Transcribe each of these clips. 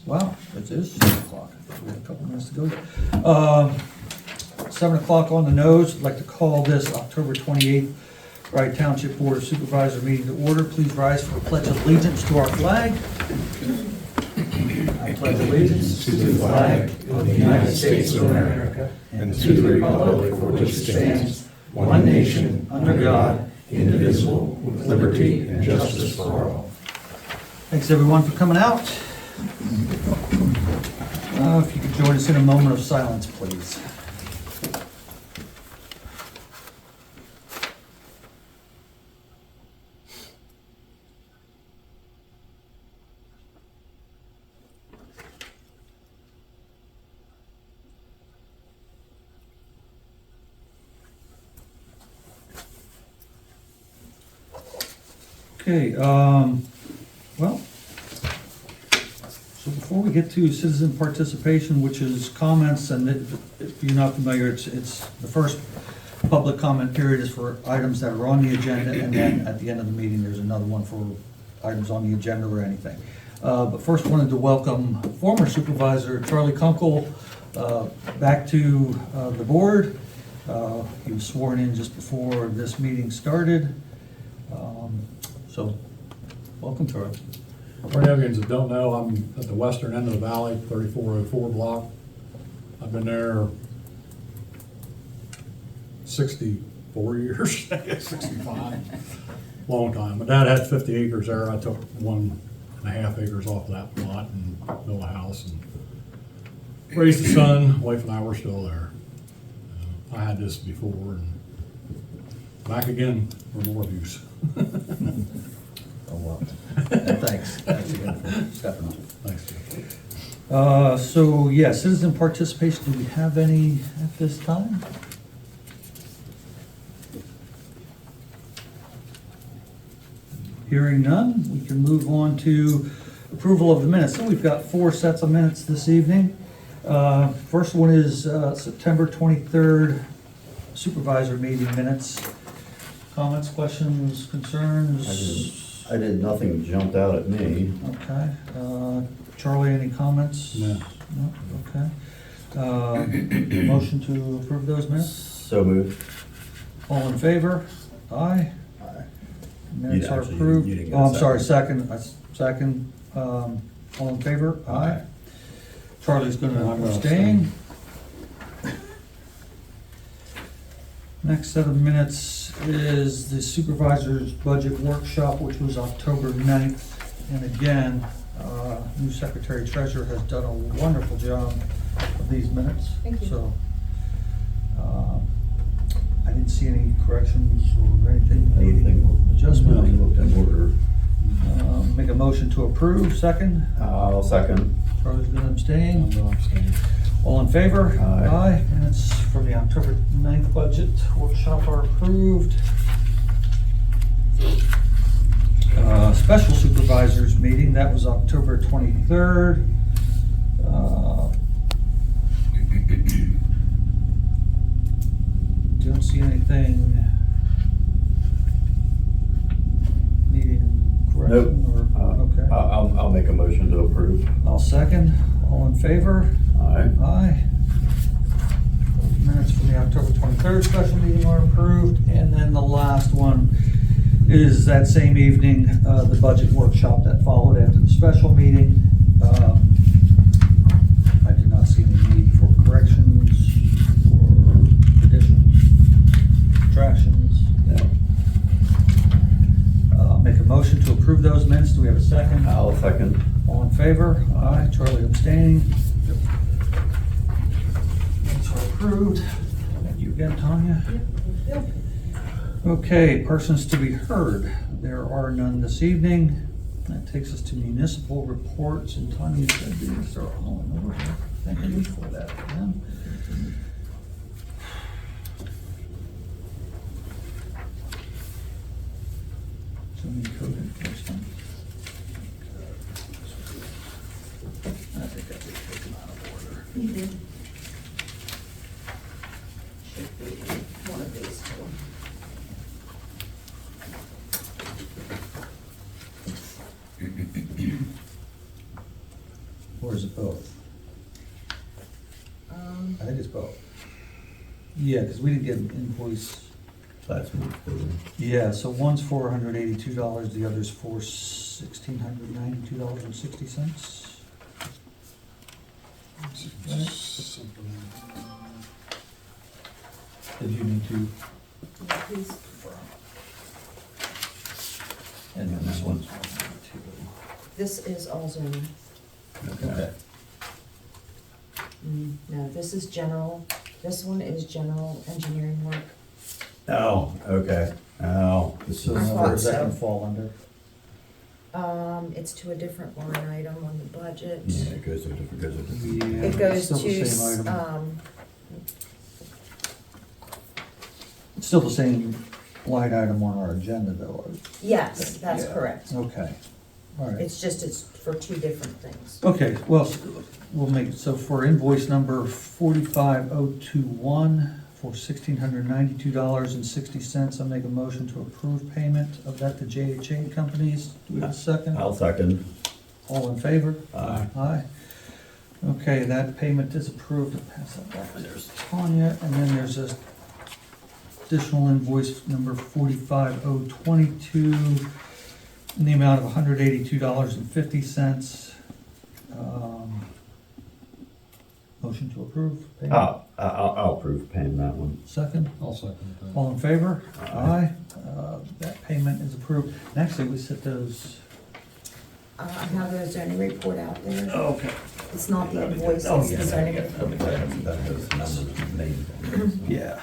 Wow, it is 7 o'clock. We have a couple minutes to go. 7 o'clock on the nose. I'd like to call this October 28th Wright Township Board of Supervisor meeting to order. Please rise for a pledge of allegiance to our flag. I pledge allegiance to the flag of the United States of America and to the republic for which it stands, one nation, under God, indivisible, with liberty and justice for all. Thanks everyone for coming out. If you could join us in a moment of silence, please. Okay, well, so before we get to citizen participation, which is comments, and if you're not familiar, it's the first public comment period is for items that are on the agenda, and then at the end of the meeting, there's another one for items on the agenda or anything. But first, wanted to welcome former Supervisor Charlie Kunkel back to the board. He was sworn in just before this meeting started. So, welcome, Charlie. For any of you that don't know, I'm at the western end of the valley, 3404 block. I've been there 64 years, 65, long time. My dad had 50 acres there. I took 1.5 acres off that lot and built a house and raised a son. Wife and I were still there. I had this before and back again for more use. Oh, well. Thanks. Thanks again for stepping up. Thanks. So, yeah, citizen participation, do we have any at this time? Hearing none, we can move on to approval of the minutes. So we've got 4 sets of minutes this evening. First one is September 23rd Supervisor meeting minutes. Comments, questions, concerns? I did, nothing jumped out at me. Okay. Charlie, any comments? No. No? Okay. Motion to approve those minutes? So moved. All in favor? Aye. Aye. Minutes You are actually- approved. you didn't get a Oh, I'm sorry, second. second. All in favor? Aye. Charlie's gonna I'm gonna abstain. Next set of minutes is the supervisor's budget workshop, which was October 9th. And again, new secretary treasurer has done a wonderful job of these minutes. Thank you. So, I didn't see any corrections or anything, Everything adjustment. looked in order. Make a motion to approve, second. I'll second. Charlie's gonna abstain. I'm gonna abstain. All in favor? Aye. Minutes from the October 9th budget workshop are approved. Special supervisors meeting, that was October 23rd. Don't see anything needing correction or, okay. I'll make a motion to approve. I'll second. All in favor? Aye. Aye. Minutes from the October 23rd special meeting are approved. And then the last one is that same evening, the budget workshop that followed after the special meeting. I did not see any need for corrections or additions, subtractions. Make a motion to approve those minutes. Do we have a second? I'll second. All in favor? Aye. Charlie abstaining. Minutes are approved. Thank you again, Tanya. Yep. Okay, persons to be heard. There are none this evening. That takes us to municipal reports, and Tanya said these are all in order. Thank you for that. Yeah. Zoning code enforcement. I think I did take them out of order. You did. Should be one of these two. Or is it both? Um, I think it's both. Yeah, because we didn't get an invoice. Last month, didn't Yeah, so one's $482, the other's for $1,692.60. Did you need to? yeah, please. And then this one's This is all zoning. we? Okay. No, this is general, this one is general engineering work. Oh, okay. Oh, this So is, I where thought does that so. one fall under? It's to a different line item on the budget. yeah, it goes to a different, Yeah, It it's goes still the to, same item. um, It's still the same line item on our agenda though. yes, that's Yeah. correct. Okay, all right. It's just, it's for two different things. Okay, well, we'll make, so for invoice number 45021 for $1,692.60, I'll make a motion to approve payment of that to JHA Companies. Do we have a second? I'll second. All in favor? Aye. Aye. Okay, that payment is approved. I'll pass that back. There's Tanya, and then there's this additional invoice number 45022 in the amount of $182.50. Motion to approve. payment. I'll approve paying that one. Second, I'll second that. all in favor? Aye. That payment is approved. And actually, we set those. I have a zoning report out there. Okay. It's not the invoice, Oh, it's yeah, the zoning that report. has numbers made. Yeah.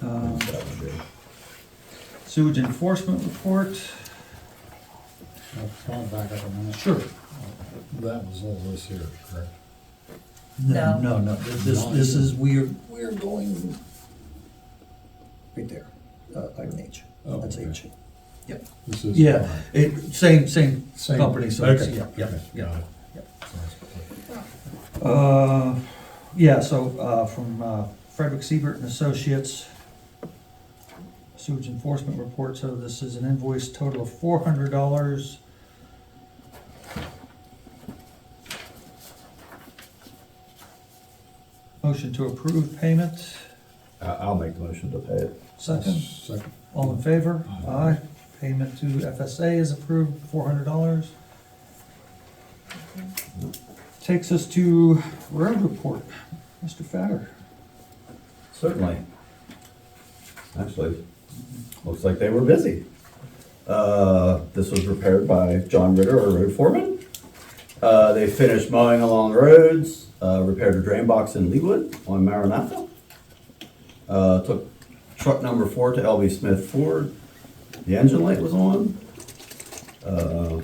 That would be- Sewage enforcement report. I'll back up a minute. Sure. That was all this here, correct? No. No, this is, we're going right there, item H. Oh, That's okay. H. Yep. This is. Yeah, same Same. company, so it's, Okay. yeah, yeah, Okay, yeah. got it. Yeah, so, from Frederick Siebert and Associates, sewage enforcement report, so this is an invoice total of $400. Motion to approve payment, I'll make the motion to pay it. second, Second. all in favor? Aye. Aye. Payment to FSA is approved, $400. Takes us to road report, Mr. Fatter. Certainly. Actually, looks like they were busy. This was repaired by John Ritter, our road foreman. They finished mowing along the roads, repaired a drain box in Leewood on Maranatha. Took truck number 4 to LB Smith Ford. The engine light was on. I'd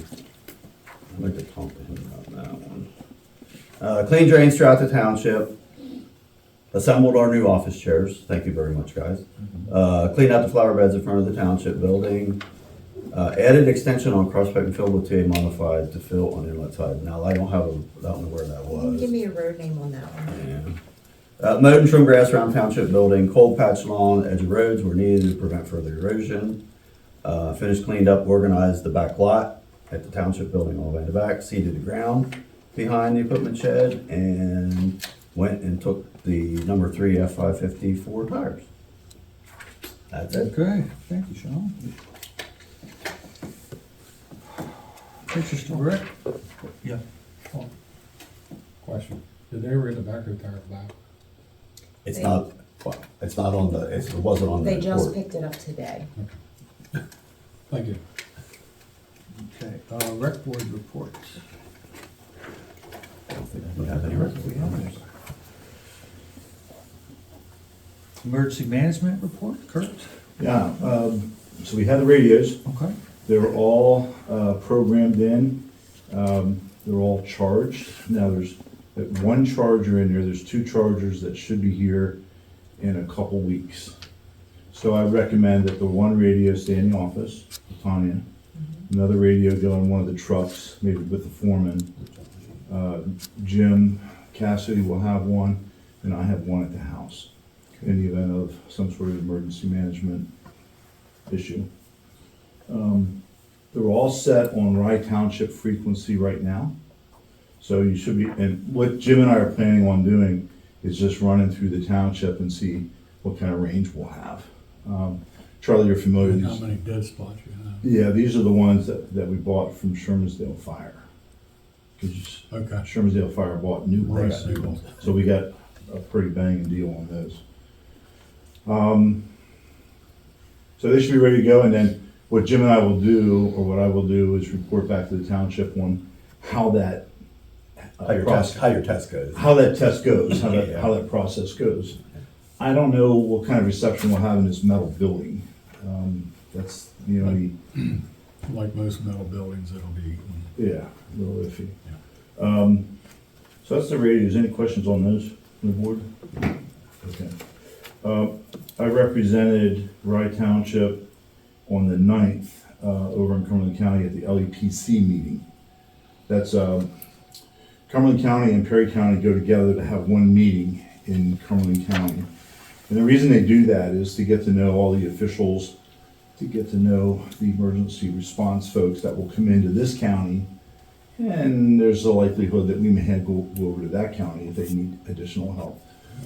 like to talk to him about that one. Clean drains throughout the township. Assembled our new office chairs. Thank you very much, guys. Cleaned out the flower beds in front of the township building. Added extension on crosspipe and filled with TA modified to fill on inlet side. Now, I don't know where that Can you was. give me a road name on that one? Yeah. Mowed and trimmed grass around township building, cold patch lawn, edge of roads where needed to prevent further erosion. Finished, cleaned up, organized the back lot at the township building all the way in the back, seeded the ground behind the equipment shed, and went and took the number 3 F550 4 tires. That's it. Okay, thank you, Sean. Takes us to Rick. Yeah. Question, did they ever get the backer tire back? It's not, well, it's not on the, it wasn't on the They just report. picked it up today. Thank you. Okay, rec board report. I don't think we have any records. We have it. Emergency management report, Kurt? Yeah, so we had the radios, Okay. they were all programmed in, they're all charged. Now, there's one charger in there, there's 2 chargers that should be here in a couple weeks. So I recommend that the one radio stay in the office, with Tanya, another radio go in one of the trucks, maybe with the foreman. Jim Cassidy will have one, and I have one at the house, in the event of some sort of emergency management issue. They're all set on Rye Township frequency right now. So you should be, and what Jim and I are planning on doing is just running through the township and see what kind of range we'll have. Charlie, you're familiar with How these? many dead spots you have? Yeah, these are the ones that we bought from Shermansdale Fire. 'Cause Okay. Shermansdale Fire bought new Right. ones, so we got a pretty banging deal on those. So they should be ready to go, and then what Jim and I will do, or what I will do, is report back to the township on how that How your test goes. how that test goes, how Yeah. that process goes. I don't know what kind of reception we'll have in this metal building. That's, you know, Like most metal buildings, it'll be, yeah, a little iffy. yeah. So that's the radios. Any questions on those from the board? Okay. I represented Rye Township on the 9th, over in Cumberland County at the LEPC meeting. That's, Cumberland County and Perry County go together to have one meeting in Cumberland County. And the reason they do that is to get to know all the officials, to get to know the emergency response folks that will come into this county. And there's a likelihood that we may have go over to that county if they need additional help.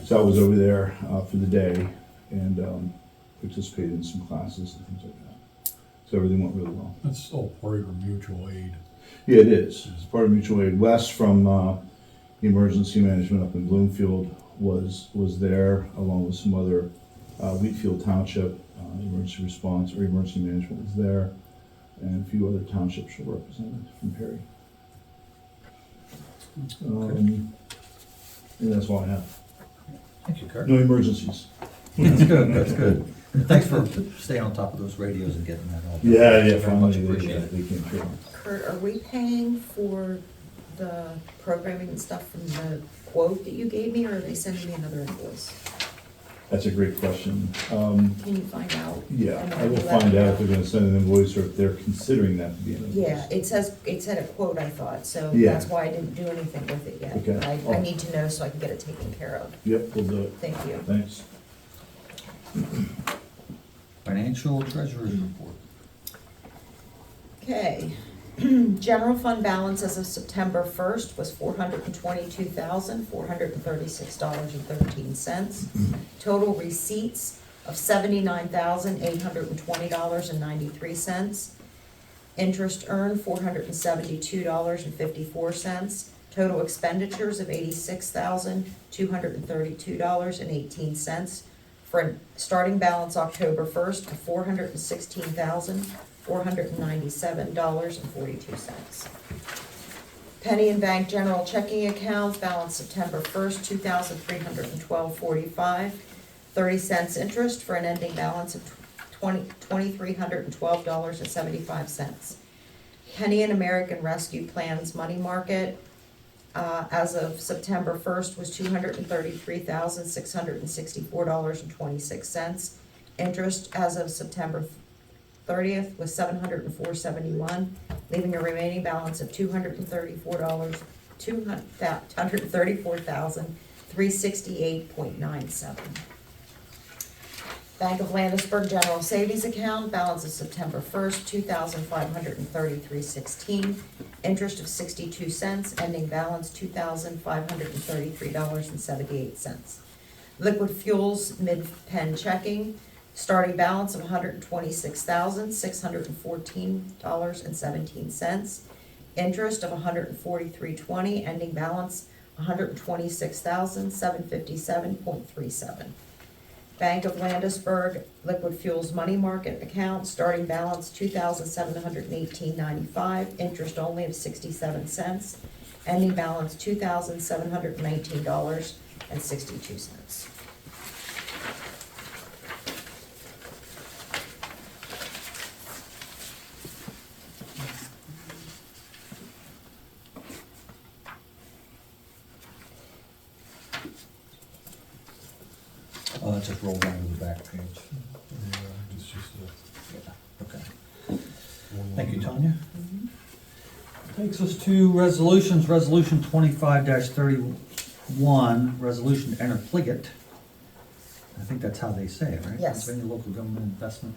So I was over there for the day and participated in some classes and things like that. So everything went really well. That's all part of your mutual aid. Yeah, it is. It's part of mutual aid. Wes from Emergency Management up in Bloomfield was there along with some other Wheatfield Township emergency response or emergency management was there, and a few other townships were represented from Perry. And that's all I have. Thank you, Kurt. No emergencies. That's good, that's good. And thanks for staying on top of those radios and getting that all. Yeah, Very much finally appreciated. they came through. Kurt, are we paying for the programming and stuff from the quote that you gave me, or are they sending me another invoice? That's a great question. Can you find out? Yeah, And then I will let find me out know. if they're gonna send an invoice or if they're considering that to be an invoice. Yeah, it said a quote, I thought, so Yeah. that's why I didn't do anything with it yet. Okay. I need to know so I can get it taken care of. Yep, we'll do it. Thank you. Thanks. Financial treasurer's report. Okay. General fund balance as of September 1st was $422,436.13. Total receipts of $79,820.93. Interest earned $472.54. Total expenditures of $86,232.18. For a starting balance October 1st of $416,497.42. Penny and Bank General Checking Account, balance September 1st, $2,312.45, 30 cents interest for an ending balance of $2,312.75. Penny and American Rescue Plans Money Market, as of September 1st, was $233,664.26. Interest as of September 30th was $704.71, leaving a remaining balance of $234,368.97. Bank of Landisburg General Savings Account, balance of September 1st, $2,533.16, interest of 62 cents, ending balance $2,533.78. Liquid Fuels Mid-Penn Checking, starting balance of $126,614.17, interest of $143.20, ending balance $126,757.37. Bank of Landisburg Liquid Fuels Money Market Account, starting balance $2,718.95, interest only of 67 cents, ending balance $2,719.62. Just roll down to the back page. It's just Okay. Thank you, Tanya. Takes us to resolutions, resolution 25-31, resolution to enter PLGIT. I think that's how they say it, right? Yes. Pennsylvania Local Government Investment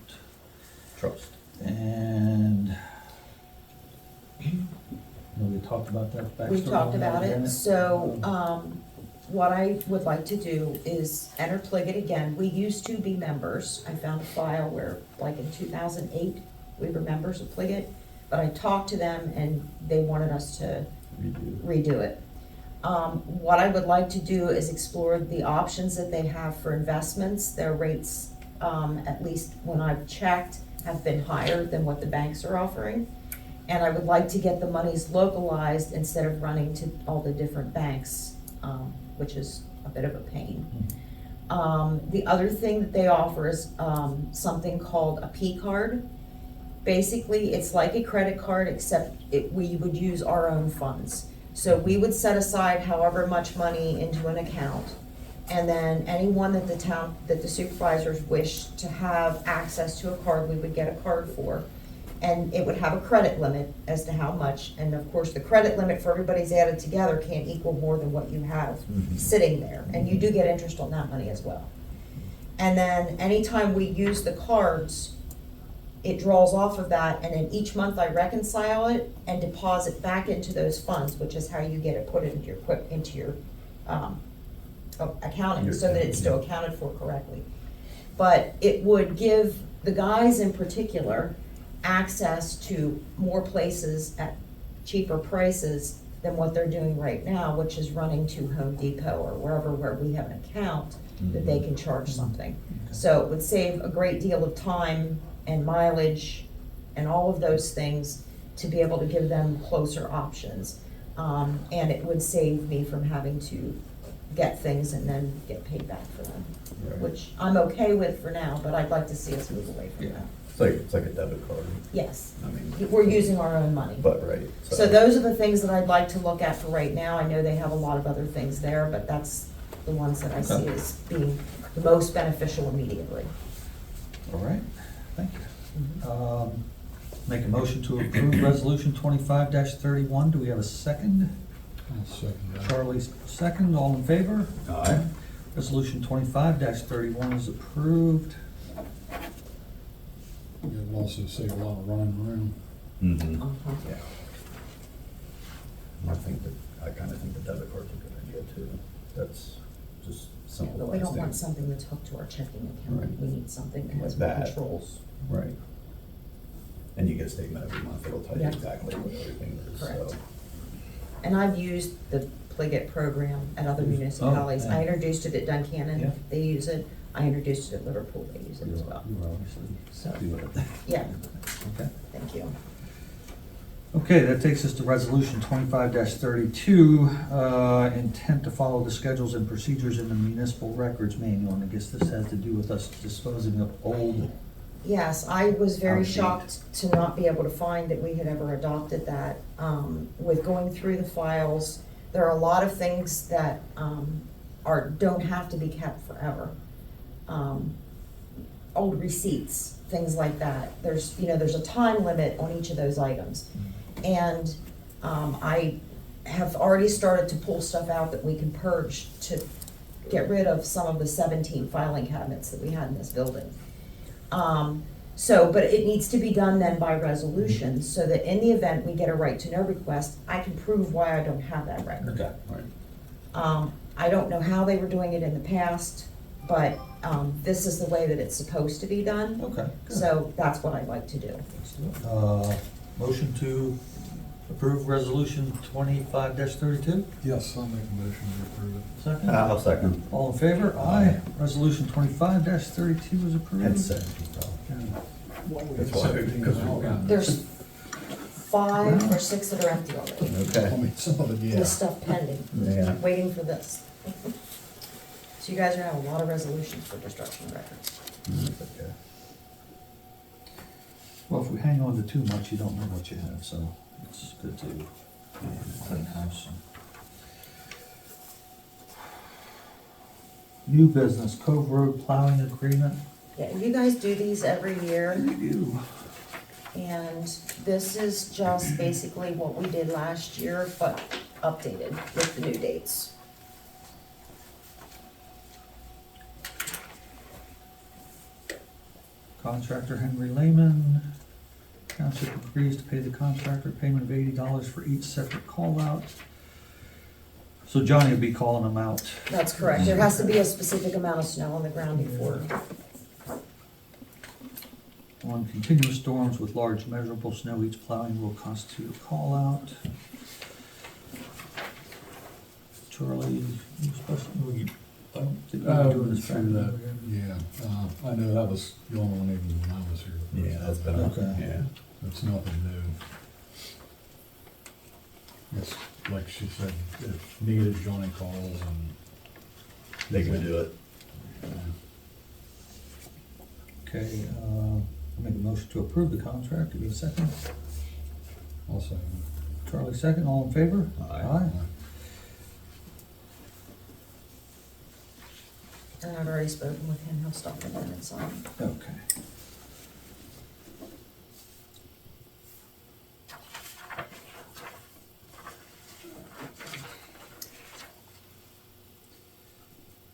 Trust. And We talked about that backstory. We talked on that about it, agenda. so, what I would like to do is enter PLGIT again. We used to be members. I found a file where, like in 2008, we were members of PLGIT, but I talked to them and they wanted us to redo it. What I would like to do is explore the options that they have for investments. Their rates, at least when I've checked, have been higher than what the banks are offering. And I would like to get the monies localized instead of running to all the different banks, which is a bit of a pain. The other thing that they offer is something called a P card. Basically, it's like a credit card, except we would use our own funds. So we would set aside however much money into an account, and then anyone that the supervisors wish to have access to a card, we would get a card for. And it would have a credit limit as to how much, and of course, the credit limit for everybody's added together can't equal more than what you have sitting there, and you do get interest on that money as well. And then anytime we use the cards, it draws off of that, and then each month I reconcile it and deposit back into those funds, which is how you get it put into your accounting, so that it's still accounted for correctly. But it would give the guys in particular access to more places at cheaper prices than what they're doing right now, which is running to Home Depot or wherever where we have an account that they can charge something. So it would save a great deal of time and mileage and all of those things to be able to give them closer options. And it would save me from having to get things and then get paid back for them, which I'm okay with for now, but I'd like to see us move away from that. It's like a debit card. Yes, I mean, we're using our own money. but right. So those are the things that I'd like to look at for right now. I know they have a lot of other things there, but that's the ones that I see Okay. as being the most beneficial immediately. All right, thank you. Make a motion to approve resolution 25-31. Do we have a second? I'll second that. Charlie's second, all in favor? Aye. Resolution 25-31 is approved. It will also save a lot of running around. Mm-hmm. Uh-huh. Yeah. I kind of think the debit card's a good idea too. That's just Yeah, simple. but we don't want something that's hooked to our checking account. Right. We need something that Like has more that. controls. Right. And you get a statement every month, it'll tell you Yeah. exactly what everything is, so. Correct. And I've used the PLGIT program at other municipalities. yeah. I introduced it at Yeah. Duncannon, they use it. I introduced it at Liverpool, they use it as well. You were obviously So- happy with it. Yeah, Okay. thank you. Okay, that takes us to resolution 25-32, intent to follow the schedules and procedures in the municipal records manual. And I guess this has to do with us disposing of old. Yes, I was very Outdated. shocked to not be able to find that we had ever adopted that. With going through the files, there are a lot of things that don't have to be kept forever. Old receipts, things like that. There's a time limit on each of those items. And I have already started to pull stuff out that we can purge to get rid of some of the 17 filing cabinets that we had in this building. But it needs to be done then by resolution, so that in the event we get a right to know request, I can prove why I don't have that record. Okay. Right. I don't know how they were doing it in the past, but this is the way that it's supposed to be done. Okay. good. So that's what I'd like to do. Let's do it. Motion to approve resolution 25-32? Yes, I'll make a motion to approve it. Second? I'll second. All in favor? Aye. Resolution 25-32 is approved. Had 17 though. That's why. 17 because now. we- There's 5 or 6 that are empty already. I Okay. mean, some of it, yeah. This stuff pending, Yeah. waiting for this. So you guys are gonna have a lot of resolutions for destruction records. That's okay. Well, if we hang on to too much, you don't know what you have, so it's good to clean house. New business, Cove Road plowing agreement. Yeah, you guys do these every year, We do. and this is just basically what we did last year, but updated with the new dates. Contractor Henry Lehman. Township agrees to pay the contractor payment of $80 for each separate call out. So Johnny will be calling them out. That's correct. There has to be a specific amount of snow on the ground before. On continuous storms with large measurable snow, each plowing will constitute a call out. Charlie, you supposed to, I don't think you're doing this back. Through that, yeah, I know that was the only one even when I was here. Yeah, that's been, Okay. yeah. It's nothing new. It's like she said, if needed, Johnny calls and. They can do it. Okay, I make a motion to approve the contract. Do we have a second? Also, Charlie, second. All in favor? Aye. And I've already spoken with him. He'll stop in and sign. Okay.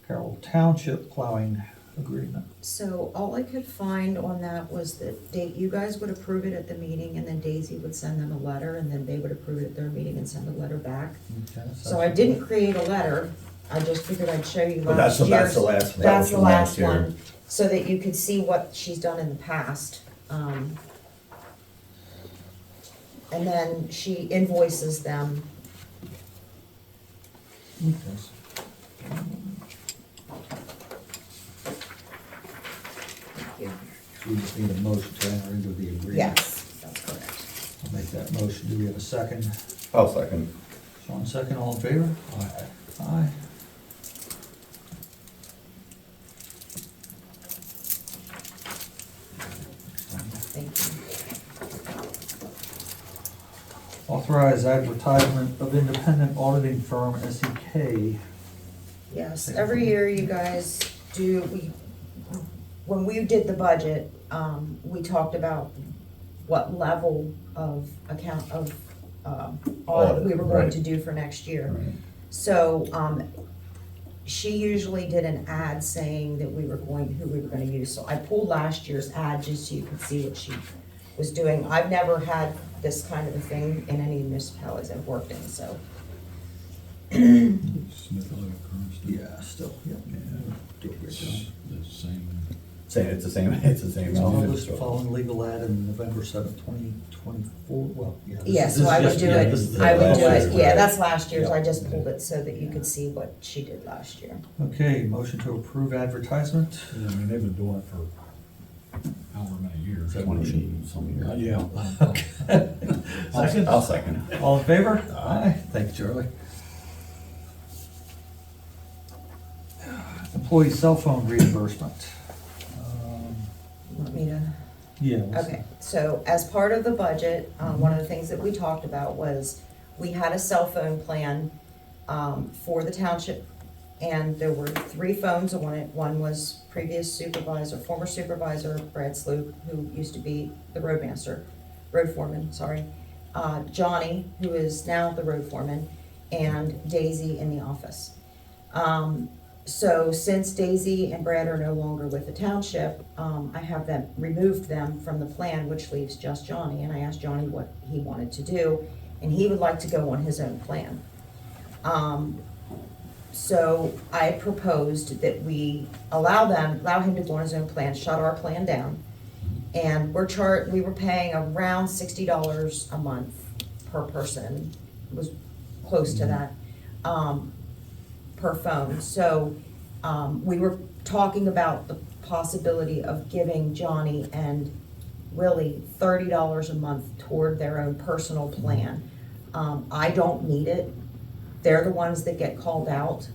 Carroll Township plowing agreement. So all I could find on that was that you guys would approve it at the meeting, and then Daisy would send them a letter, and then they would approve it at their meeting and send a letter back. Okay, So I didn't create a letter, I just figured I'd show you But that's last the year's. last. that That's was the from last year. one, so that you could see what she's done in the past. And then she invoices them. Okay. So we just need a motion to enter into the agreement. Yes, that's correct. I'll make that motion. Do we have a second? I'll second. Sean, second. All in favor? Aye. Aye. Thank you. Authorize advertisement of independent auditing firm SEK. Yes, every year you guys when we did the budget, we talked about what level of audit we were going to do for next year. Right. So, she usually did an ad saying that who we were gonna use, so I pulled last year's ad just so you could see what she was doing. I've never had this kind of a thing in any municipalities I've worked in, so. Smith Lake Currents. Yeah, still, yeah. Do a great job. The same. It's the same, it's the same. It's published following legal ad in November 7th, 2024, well, yeah. Yeah, so I would do it, this is I would last do it, year's, yeah, right? that's last year's, I Yeah. just pulled it so that you could see what she did last year. Okay, motion to approve advertisement. Yeah, I mean, they've been doing it for however many years. 20 some years. Yeah. Second? I'll second. All in favor? Aye. Thank you, Charlie. Employee cell phone reimbursement. You want me to? Yeah. let's- Okay, so as part of the budget, one of the things that we talked about was, we had a cell phone plan for the township, and there were 3 phones on it. One was former supervisor Brad Sloop, who used to be the road foreman, sorry. Johnny, who is now the road foreman, and Daisy in the office. So since Daisy and Brad are no longer with the township, I have removed them from the plan, which leaves just Johnny, and I asked Johnny what he wanted to do, and he would like to go on his own plan. So I proposed that we allow him to go on his own plan, shut our plan down, and we were paying around $60 a month per person, it was close to that. Per phone, so, we were talking about the possibility of giving Johnny and Willie $30 a month toward their own personal plan. I don't need it, they're the ones that get called out.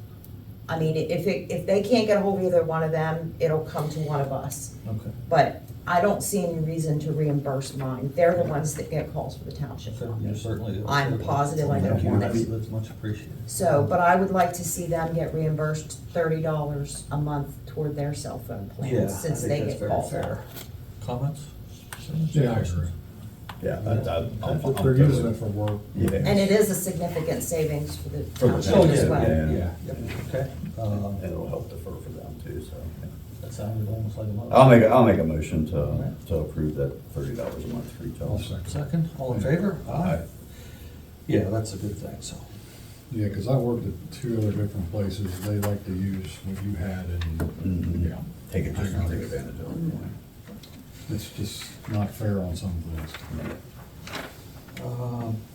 I mean, if they can't get a hold of either one of them, it'll come to one of us. Okay. But I don't see any reason to reimburse mine, they're the ones that get calls for the township. So you're certainly. I'm positive I don't Thank you. want it. That's much appreciated. So, but I would like to see them get reimbursed $30 a month toward their cell phone Yeah, I plan, since think they that's get very called fair. out. Comments? Yeah, I agree. Yeah, If they're using it for work. Yeah. And it is a significant savings for the For the township township, as well. yeah. Okay, And it'll help defer for them too, so. that sounded almost like a motion. I'll make a motion to approve that $30 a month for each I'll officer. second. Second, all in favor? Aye. Yeah, that's a good thing, so. Yeah, because I worked at two other different places, they like to use what you had Mhm. and, yeah. Take advantage of it. It's just not fair on some things.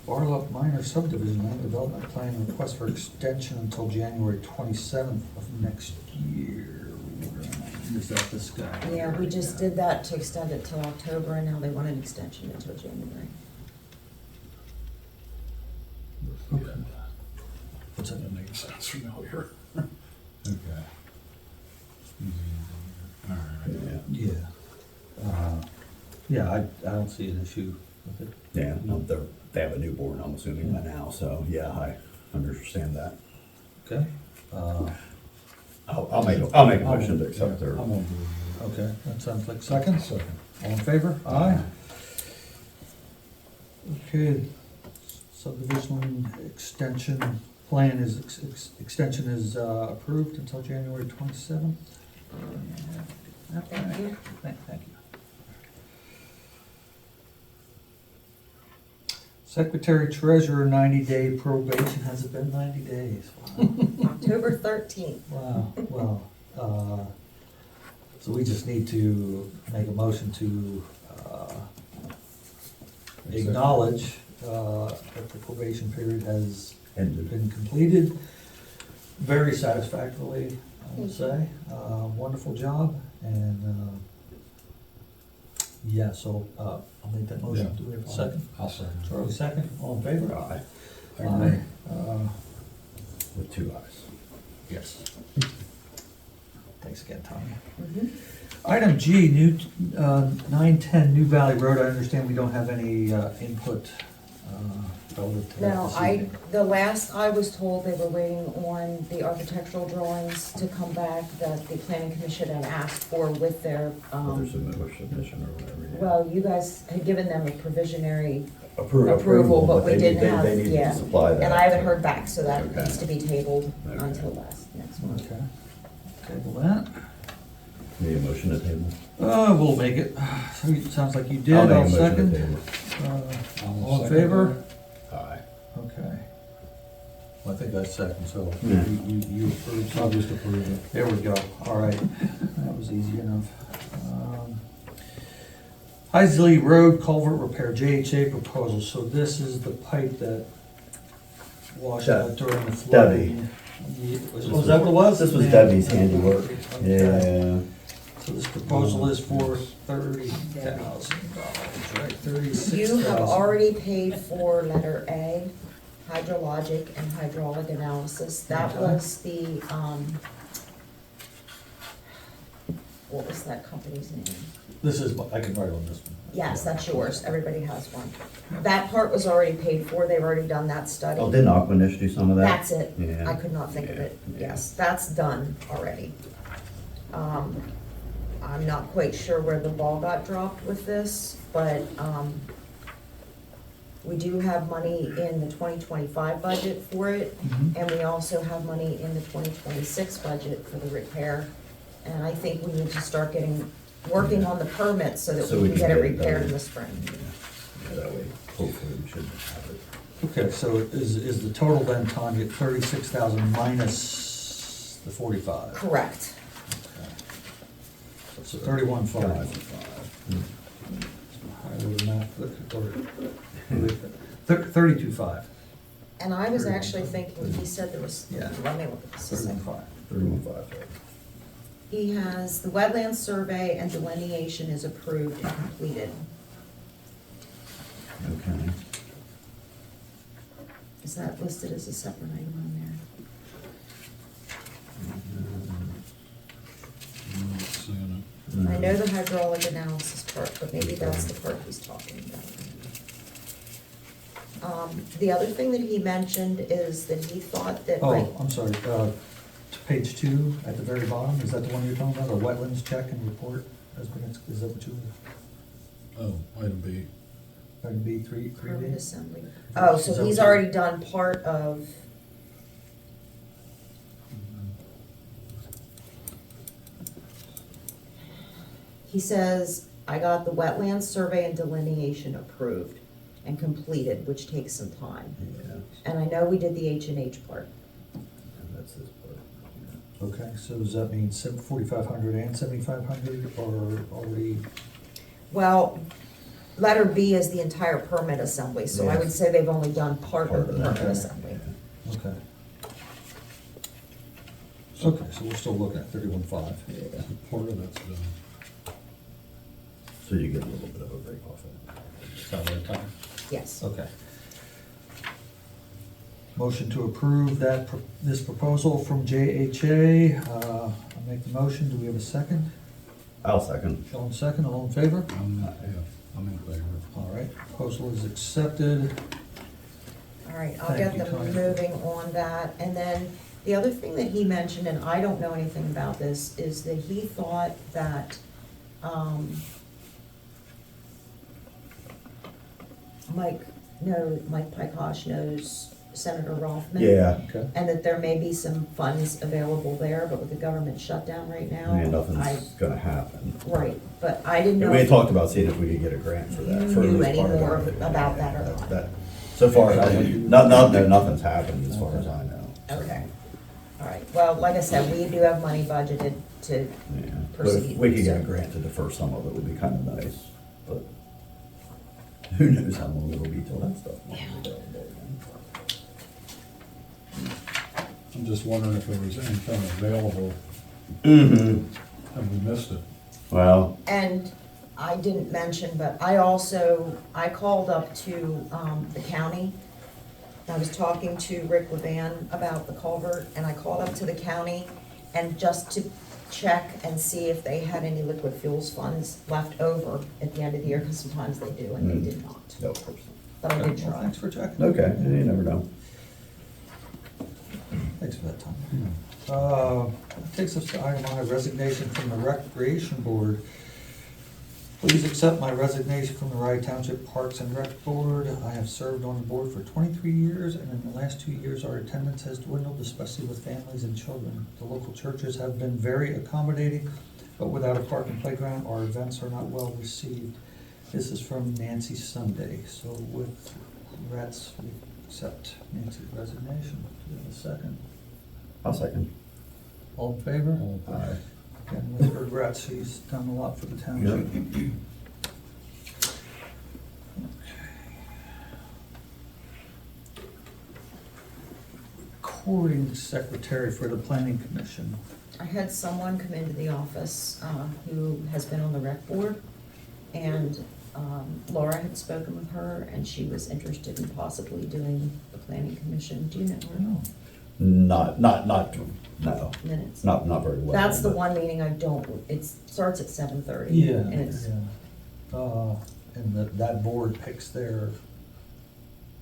Barlup minor subdivision land development plan request for extension until January 27th of next year. Is that this guy? Yeah, we just did that to extend it till October, and now they want an extension until January. Okay. What's that? That makes sense familiar. Okay. All right. Yeah. Yeah. Yeah, I don't see an issue with it. Yeah, no, they have a newborn, I'm assuming by now, so yeah, I understand that. Okay? I'll make a motion to accept their. I'm on board with Okay, that sounds like second. it. Second. All in favor? Aye. Okay, subdivision extension plan is, extension is approved until January 27th. Thank you. Thank you. Secretary Treasurer 90-day probation, has it been 90 days? October 13th. Wow, well, so we just need to make a motion to acknowledge that the probation period has Ended. been completed very satisfactorily, I would say. Wonderful job, and, yeah, so, I'll make that motion. Yeah. Do we have a second? I'll second. Charlie, second, all in favor? Aye. Aye. With 2 ayes. Yes. Thanks again, Tommy. Mhm. Item G, new, 910 New Valley Road, I understand we don't have any input relative to that No, this evening. the last I was told, they were waiting on the architectural drawings to come back that the planning commission had asked for with their, Whether submission or whatever. yeah. well, you guys had given them a provisionary Approval, approval, but we they didn't need- have, They need yeah. to supply that. And I haven't heard back, so that Okay. needs to be tabled Okay. until next month. Okay, table that. Need a motion to table? We'll make it. So it sounds like you did, I'll make a I'll motion to second. table. I'll All in second favor? Aye. Okay. Well, I think that's second, so Yeah. you approved. I'll just approve it. There we go, all right, that was easy enough. Heisley Road Culvert Repair, JHA proposal, so this is the pipe that washed out during the flooding. Yeah, was that what it was? This was Yeah. Debbie's handiwork. Okay. Yeah. So this proposal is for $30,000, right, 36,000. You have already paid for letter A, hydrologic and hydraulic analysis. That Okay. was the, what was that company's name? This is, I can write on this one. Yes, that's yours. Everybody has one. That part was already paid for. They've already done that study. Oh, didn't Aquanish do some of that? That's it. Yeah. I could not think of it. Yeah. Yes, that's done already. I'm not quite sure where the ball got dropped with this, but, we do have money in the 2025 budget for it, Mhm. and we also have money in the 2026 budget for the repair. And I think we need to start working on the permits so that we can get it repaired in the spring. Yeah, that way, hopefully we should have it. Okay, so is the total then, Tanya, 36,000 minus the 45? Correct. So 31,500. Hmm. I would not, or 32,500. And I was actually thinking, he said there was, Yeah. let me look at this a second. 31,500. 31,500. He has, the wetland survey and delineation is approved and completed. Okay. Is that listed as a separate item on I'm not seeing there? I know the hydraulic analysis part, but maybe that's the part he's talking about. The other thing that he mentioned is that he thought that, like, Oh, I'm sorry, to page 2 at the very bottom, is that the one you're talking about, a wetlands check and report? Is that what you? Oh, item B. Item B, three Permit B. assembly. Oh, Is so that he's what you- already done part of, he says, I got the wetlands survey and delineation approved and completed, which takes some time. Yeah, And I know we did the H&H part. and that's this part. Okay, so does that mean 4,500 and 7,500 or already? Well, letter B is the entire permit assembly, so I would say they've only done part of the that, permit assembly. Okay. Okay, so we're still looking at 31,500. Yeah, Part of that's done. so you get a little bit of a break off it. Salary time. Yes. Okay. Motion to approve this proposal from JHA. I'll make the motion. Do we have a second? I'll second. Sean, second. All in favor? I'm in favor. All right, proposal is accepted. All right, I'll Thank get you, them Tony. moving on that. And then the other thing that he mentioned, and I don't know anything about this, is that he thought that, Mike Pykosh knows Senator Rothman. Yeah, Okay. And that there may be some funds available there, but with the government shutdown right now. I mean, nothing's gonna happen. Right, but I didn't And know. we had if- talked about seeing if we could get a grant for that. You for at knew least any part of more it. about that or not? So far, nothing's happened as far as I know. Okay, all right. Well, like I said, we do have money budgeted to Yeah, but proceed. if we could get a so- grant to defer some of it, would be kind of nice, but who knows how long it'll be till that stuff might be available again. I'm just wondering if there was anything available, Mm-hmm. and we missed it. Well, And I didn't mention, but I called up to the county. I was talking to Rick Levan about the culvert, and I called up to the county and just to check and see if they had any liquid fuels funds left over at the end of the year, because sometimes they do, and they did not. no, of course But I did Well, try. thanks for checking. not. Okay, you never know. Thanks for that, Tom. That takes us to item I, resignation from the Recreation Board. Please accept my resignation from the Rye Township Parks and Rec Board. I have served on the board for 23 years, and in the last 2 years, our attendance has dwindled, especially with families and children. The local churches have been very accommodating, but without a park and playground, our events are not well received. This is from Nancy Sunday. So with regrets, we accept Nancy's resignation. Do we have a second? I'll second. All in favor? Aye. And with regrets, she's done a lot for the township. Recording secretary for the planning commission. I had someone come into the office who has been on the rec board, and Laura had spoken with her, and she was interested in possibly doing the planning commission. Do you know her? No. No, Minutes. not very well. That's the but- one meeting I don't, it starts at 7:30. Yeah, And it's, and that board picks their,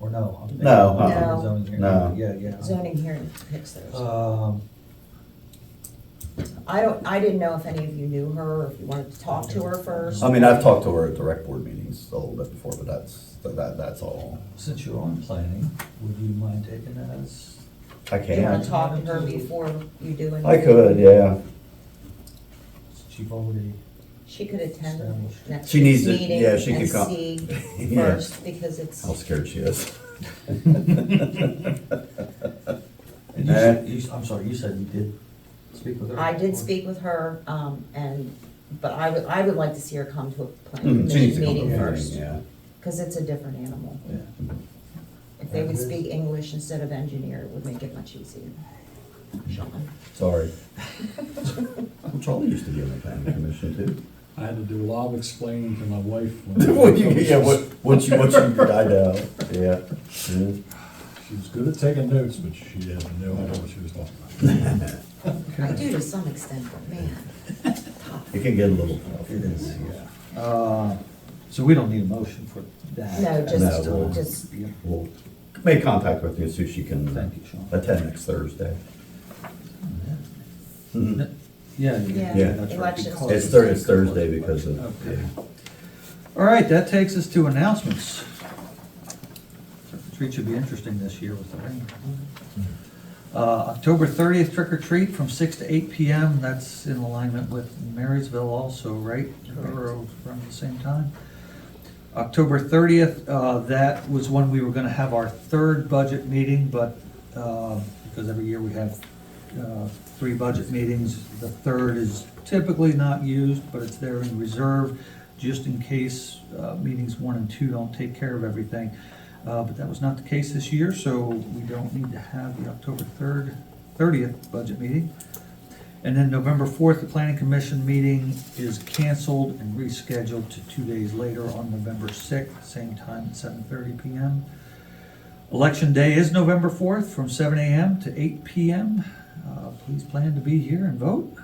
or no? I'm thinking No, of the No. zoning hearing. No. Yeah. zoning hearing picks theirs. Um, I didn't know if any of you knew her, or if you wanted to talk to her first. I mean, I've talked to her at the rec board meetings a little bit before, but that's all. Since you're on planning, would you mind taking that as? I Do you want to can. talk to her before you do anything? I could, yeah. Since you've already, She could attend Established. next She needs week's to- meeting yeah, she and could come. see Yeah. first, because it's, How scared she is. and I'm sorry, you said you did speak with her? I did speak with her, but I would like to see her come to a planning She needs commission to come to meeting the first, meeting, yeah. because it's a different animal. Yeah. If they would It is. speak English instead of engineer, it would make it much easier. Sean. Sorry. Well, Charlie used to be on the planning commission too. I had to do a lot of explaining to my wife. Once you, I know, yeah. She was good at taking notes, but she had no idea what she was talking about. I do to some extent, but man, tough. It can get a little tough. It is, yeah. So we don't need a motion for that? No, No, just, Yeah. We'll make contact with you and see if she can Thank you, Sean. attend next Thursday. Mhm. Yeah, Yeah, that's right. elections. because- It's Thursday because of, Okay. All right, that takes us to announcements. Street should be interesting this year with the rain. October 30th, trick or treat from 6 to 8 PM. That's in alignment with Marysville also, right? Or around the same time. October 30th, that was when we were gonna have our third budget meeting, but, because every year we have 3 budget meetings, the third is typically not used, but it's there in reserve, just in case meetings 1 and 2 don't take care of everything. But that was not the case this year, so we don't need to have the October 30th budget meeting. And then November 4th, the Planning Commission meeting is canceled and rescheduled to 2 days later on November 6th, same time at 7:30 PM. Election Day is November 4th from 7 AM to 8 PM. Please plan to be here and vote.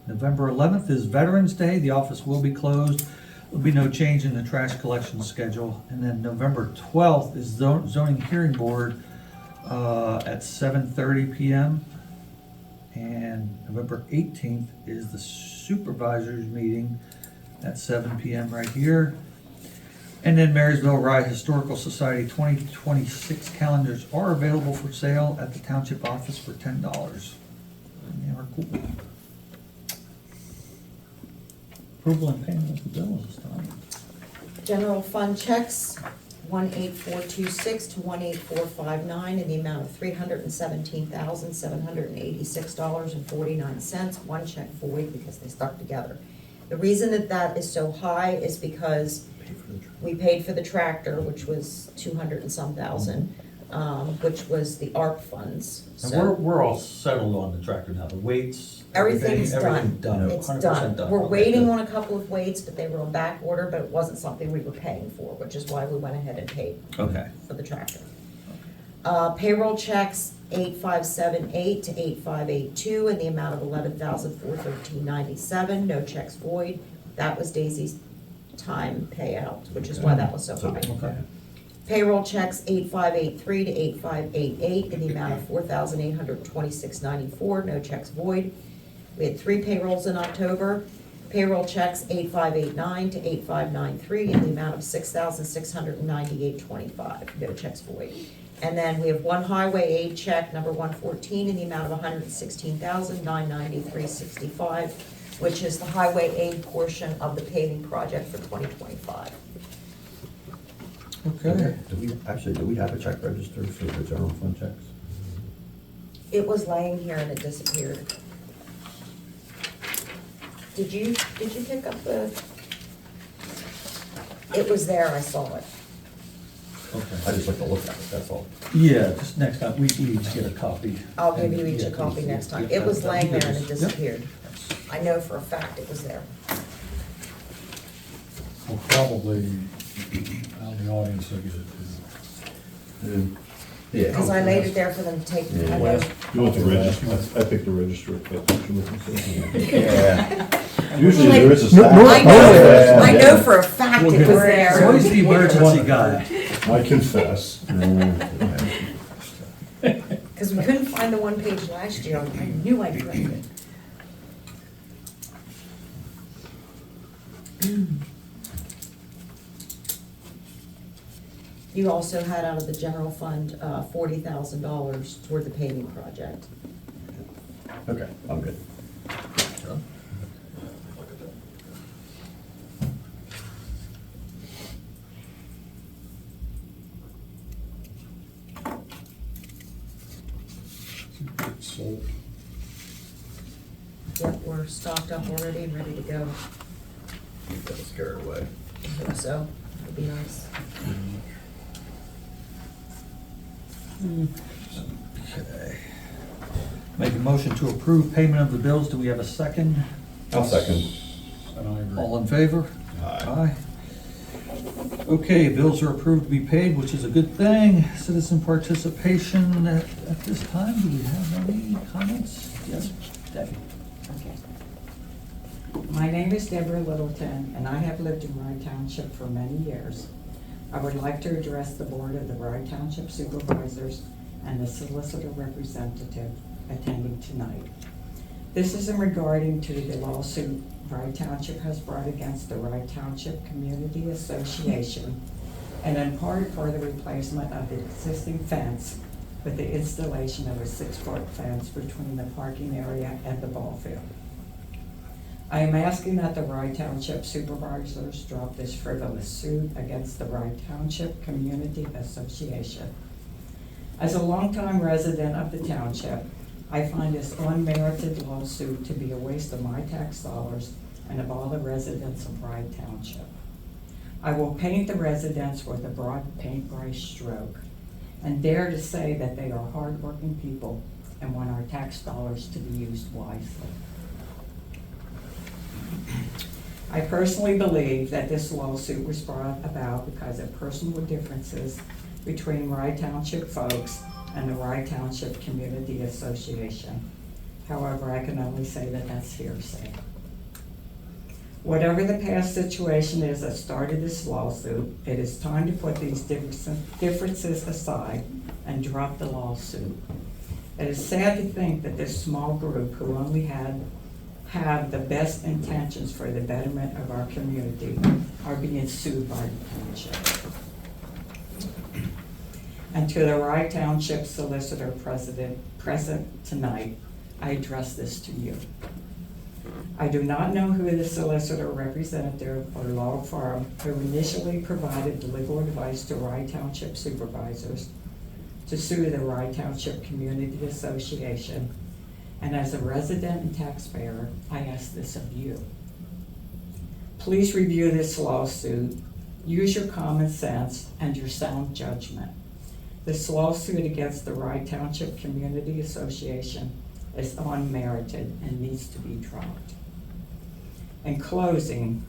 November 11th is Veterans Day. The office will be closed. There'll be no change in the trash collection schedule. And then November 12th is zoning hearing board at 7:30 PM. And November 18th is the Supervisors Meeting at 7 PM right here. And then Marysville Rye Historical Society 2026 calendars are available for sale at the Township office for $10. And they are cool. Approval and payment of the bills this time. General fund checks, 18426 to 18459 in the amount of $317,786.49. One check void because they stuck together. The reason that that is so high is because we paid for the tractor, which was 200 and some thousand, which was the ARP funds. And So we're all settled on the tractor now, the weights. everything's everything done. It's 100% done. We're Okay, waiting good. on a couple of weights, but they were on back order, but it wasn't something we were paying for, which is why we went ahead and paid Okay. for the tractor. Payroll checks 8578 to 8582 in the amount of $11,413.97. No checks void. That was Daisy's time payout, which is why that was so high. Okay. Payroll checks 8583 to 8588 in the amount of $4,826.94. No checks void. We had 3 payrolls in October. Payroll checks 8589 to 8593 in the amount of $6,698.25. No checks void. And then we have 1 highway aid check, number 114, in the amount of $116,993.65, which is the highway aid portion of the paving project for 2025. Okay. Do we have a check register for the general fund checks? It was laying here and it disappeared. Did you pick up the? It was there, I saw it. I just like to look at it, that's all. Yeah, just next time, we each get a copy. I'll give you each Yeah, a copy please, next time. yeah, It was that'd be laying there and good. it Yep. disappeared. I know for a fact it was there. Well, probably out in the audience, they get it too. Yeah. Because I laid it there for them to take. I Yeah. know. You want the register? I picked the register, if that's what you're looking for. Yeah. Usually there is a No, stack. no, I know, Yeah. I know for a fact it was there. Always the emergency guy. I confess. Because we couldn't find the one page last year. I knew I'd correct it. You also had out of the general fund, $40,000 toward the paving project. Okay, I'm good. It's sold. Yep, we're stocked up already and ready to go. Got scared away. I hope so. It'd be nice. Okay. Make a motion to approve payment of the bills. Do we have a second? I'll second. And I agree. All in favor? Aye. Okay, bills are approved to be paid, which is a good thing. Citizen participation at this time. Do we have any comments? Yes, Debbie. Okay. My name is Deborah Littleton, and I have lived in Rye Township for many years. I would like to address the Board of the Rye Township Supervisors and the solicitor representative attending tonight. This is in regarding to the lawsuit Rye Township has brought against the Rye Township Community Association and in part for the replacement of the existing fence with the installation of a 6-foot fence between the parking area and the ball field. I am asking that the Rye Township Supervisors drop this frivolous suit against the Rye Township Community Association. As a longtime resident of the township, I find this unmerited lawsuit to be a waste of my tax dollars and of all the residents of Rye Township. I will paint the residents with a broad paintbrush stroke and dare to say that they are hardworking people and want our tax dollars to be used wisely. I personally believe that this lawsuit was brought about because of personal differences between Rye Township folks and the Rye Township Community Association. However, I can only say that that's hearsay. Whatever the past situation is that started this lawsuit, it is time to put these differences aside and drop the lawsuit. It is sad to think that this small group who only have the best intentions for the betterment of our community are being sued by the township. And to the Rye Township Solicitor present tonight, I address this to you. I do not know who the solicitor representative or law firm who initially provided the legal advice to Rye Township supervisors to sue the Rye Township Community Association. And as a resident and taxpayer, I ask this of you. Please review this lawsuit, use your common sense and your sound judgment. This lawsuit against the Rye Township Community Association is unmerited and needs to be dropped. In closing,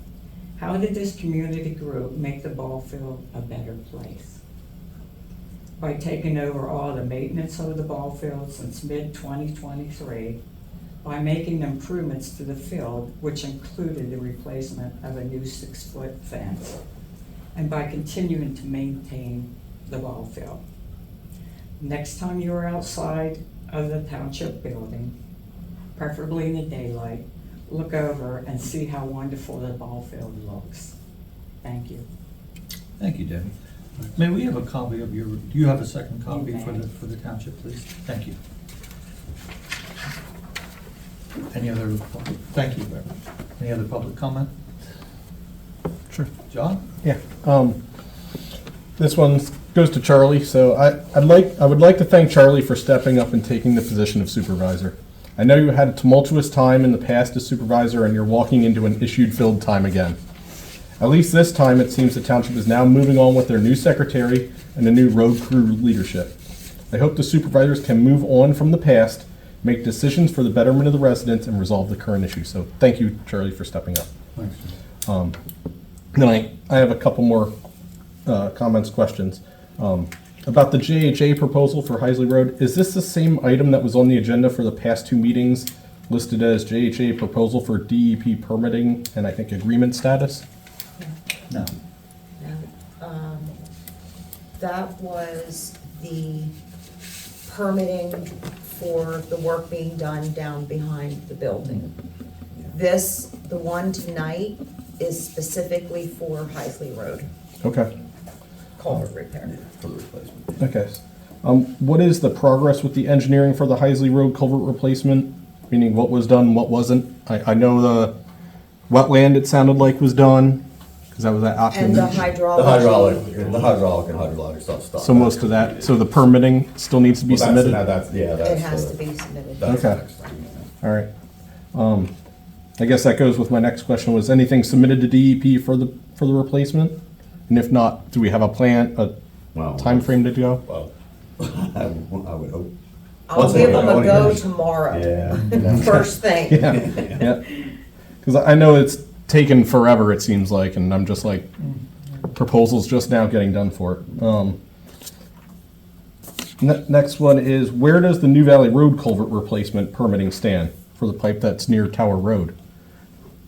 how did this community group make the ball field a better place? By taking over all the maintenance of the ball field since mid-2023, by making improvements to the field, which included the replacement of a new 6-foot fence, and by continuing to maintain the ball field. Next time you are outside of the township building, preferably in the daylight, look over and see how wonderful the ball field looks. Thank you. Thank you, Debbie. May we have a copy of do you have a second copy for the township, please? Thank you. Any other, thank you, Barry. Any other public comment? Sure. John? Yeah. This one goes to Charlie. So I would like to thank Charlie for stepping up and taking the position of supervisor. I know you had a tumultuous time in the past as supervisor, and you're walking into an issue-filled time again. At least this time, it seems the township is now moving on with their new secretary and a new road crew leadership. I hope the supervisors can move on from the past, make decisions for the betterment of the residents, and resolve the current issue. So thank you, Charlie, for stepping up. Thanks. Then I have a couple more comments, questions. About the JHA proposal for Heisley Road, is this the same item that was on the agenda for the past 2 meetings, listed as JHA proposal for DEP permitting and I think agreement status? No. That was the permitting for the work being done down behind the building. This, the one tonight, is specifically for Heisley Road, Okay. culvert repair. For the replacement. Okay. What is the progress with the engineering for the Heisley Road culvert replacement? Meaning what was done, what wasn't? I know the wetland, it sounded like, was done, because that was that option. And the The hydraulic. and hydraulic stuff. So most of that, so the permitting still needs to be Well, submitted? It has to be submitted. That's the Okay. next thing, yeah. All right. I guess that goes with my next question, was anything submitted to DEP for the replacement? And if not, do we have a plan, a Well, timeframe to go? Well, I would hope. I'll Once give they- them a only go yours. tomorrow. Yeah. First thing. Yeah. Because I know it's taken forever, it seems like, and I'm just like, proposals just now getting done for it. Next one is, where does the New Valley Road culvert replacement permitting stand for the pipe that's near Tower Road?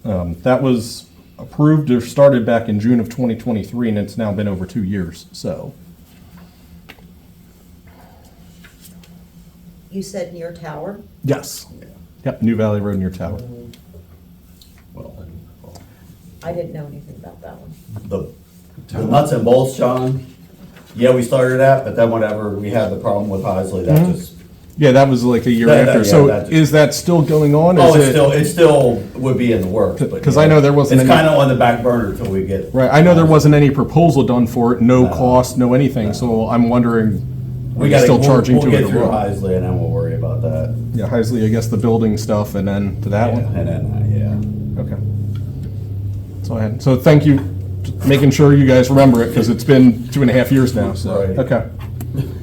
That was approved or started back in June of 2023, and it's now been over 2 years, so. You said near Tower? Yes. Yep, New Valley Road near Tower. Well, I didn't know anything about that one. the The nuts and bolts, John, yeah, we started that, but then whenever we had the problem with Heisley, that just, Yeah, that was like a year That- after. yeah, So that- is that still going on? oh, Is it still would be in the works, but. 'Cause yeah. I know there wasn't It's any- kinda on the back burner till we get. Right, I know there wasn't any proposal done for it, no No. cost, no anything, so I'm wondering, We are you gotta, still charging we'll to it get or through what? Heisley and then we'll worry about that. Yeah, Heisley, I guess the building stuff, and then to that Yeah, one? and then, Okay. So I had, so thank you, making sure you guys remember it, because it's been 2.5 years now, so, Right. okay.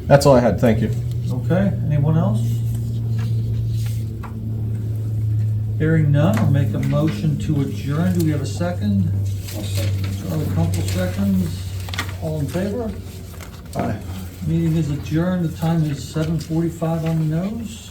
That's all I had, thank you. Okay, anyone else? Hearing none, I'll make a motion to adjourn. Do we have a second? I'll second it. Charlie Crumpel seconds. All in favor? Aye. Meeting is adjourned. The time is 7:45 on the nose.